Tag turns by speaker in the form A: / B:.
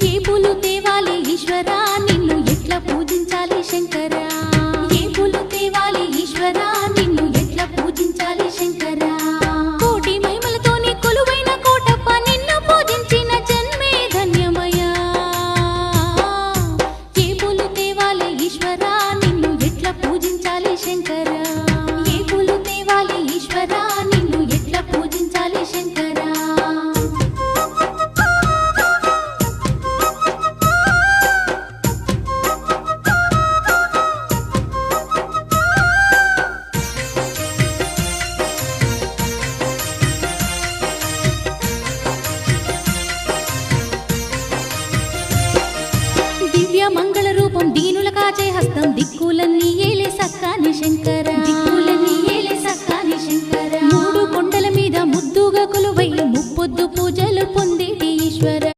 A: ఏ పూలు తేవాలి ఈశ్వరా నిన్ను ఎట్లా పూజించాలి శంకరా ఏ పూలు తేవాలి ఈశ్వరా నిన్ను ఎట్లా పూజించాలి శంకరా కోటి మహిమలతోని కొలువైన కోటప్ప నిన్ను పూజించిన జన్మే ధన్యమయ్యా ఏ పూలు తేవాలి ఈశ్వరా నిన్ను ఎట్లా పూజించాలి శంకరా ఏ పూలు తేవాలి ఈశ్వరా నిన్ను ఎట్లా పూజించాలి శంకరా దివ్య మంగళ రూపం దీనుల కాచే హస్తం దిక్కులన్నీ